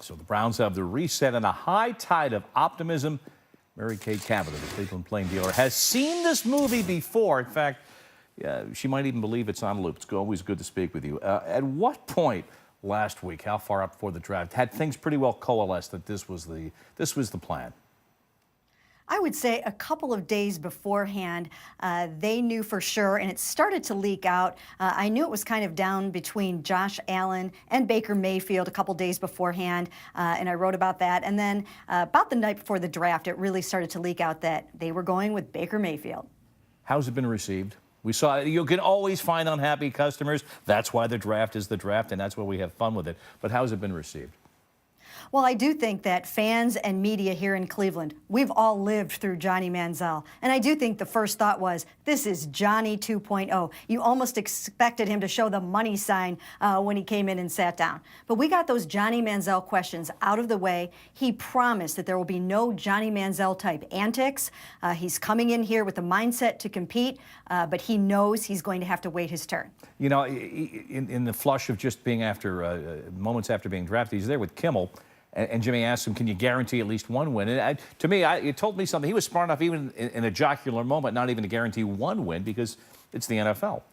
So the Browns have the reset and a high tide of optimism. Mary Kay Cabot of the Cleveland Plain Dealer has seen this movie before. In fact, she might even believe it's on loop. It's always good to speak with you. At what point last week, how far up before the draft, had things pretty well coalesced that this was the plan? I would say a couple of days beforehand, they knew for sure, and it started to leak out. I knew it was kind of down between Josh Allen and Baker Mayfield a couple days beforehand, and I wrote about that. And then about the night before the draft, it really started to leak out that they were going with Baker Mayfield. How's it been received? We saw you can always find unhappy customers. That's why the draft is the draft, and that's why we have fun with it. But how's it been received? Well, I do think that fans and media here in Cleveland, we've all lived through Johnny Manziel. And I do think the first thought was, this is Johnny 2.0. You almost expected him to show the money sign when he came in and sat down. But we got those Johnny Manziel questions out of the way. He promised that there will be no Johnny Manziel type antics. He's coming in here with the mindset to compete, but he knows he's going to have to wait his turn. You know, in the flush of just being moments after being drafted, he's there with Kimmel. And Jimmy asked him, can you guarantee at least one win? And to me, it told me something. He was smart enough, even in a jocular moment, not even to guarantee one win because it's the NFL.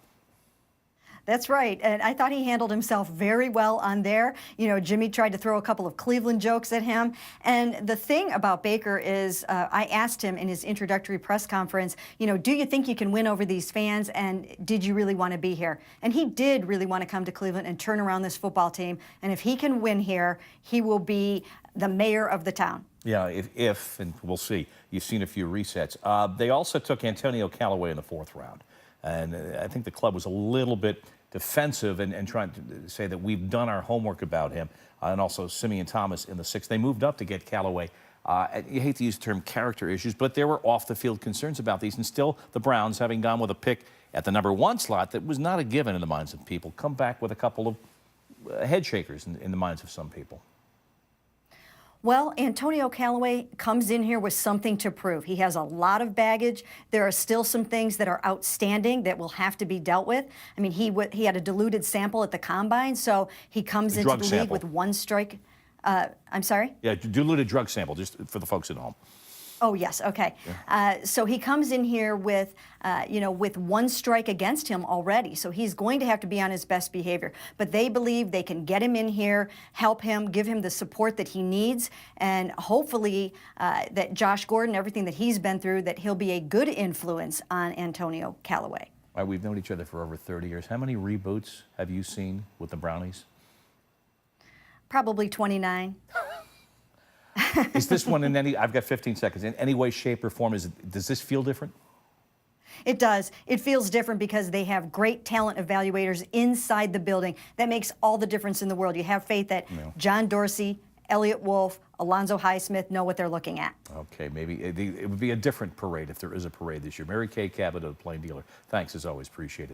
That's right. And I thought he handled himself very well on there. You know, Jimmy tried to throw a couple of Cleveland jokes at him. And the thing about Baker is I asked him in his introductory press conference, you know, do you think you can win over these fans? And did you really want to be here? And he did really want to come to Cleveland and turn around this football team. And if he can win here, he will be the mayor of the town. Yeah, if and we'll see. You've seen a few resets. They also took Antonio Callaway in the 4th round. And I think the club was a little bit defensive and trying to say that we've done our homework about him. And also Simeon Thomas in the 6th. They moved up to get Callaway. You hate to use the term character issues, but there were off-the-field concerns about these. And still, the Browns, having gone with a pick at the number 1 slot that was not a given in the minds of people, come back with a couple of head shakers in the minds of some people. Well, Antonio Callaway comes in here with something to prove. He has a lot of baggage. There are still some things that are outstanding that will have to be dealt with. I mean, he had a diluted sample at the combine, so he comes into the league with 1 strike. I'm sorry? Yeah, diluted drug sample, just for the folks at home. Oh, yes. Okay. Yeah. So he comes in here with, you know, with 1 strike against him already. So he's going to have to be on his best behavior. But they believe they can get him in here, help him, give him the support that he needs, and hopefully that Josh Gordon, everything that he's been through, that he'll be a good influence on Antonio Callaway. All right, we've known each other for over 30 years. How many reboots have you seen with the Brownies? Probably 29. Is this one in any, I've got 15 seconds, in any way, shape, or form, does this feel different? It does. It feels different because they have great talent evaluators inside the building. That makes all the difference in the world. You have faith that John Dorsey, Elliott Wolf, Alonzo Highsmith know what they're looking at. Okay, maybe it would be a different parade if there is a parade this year. Mary Kay Cabot of the Plain Dealer. Thanks, as always. Appreciate it.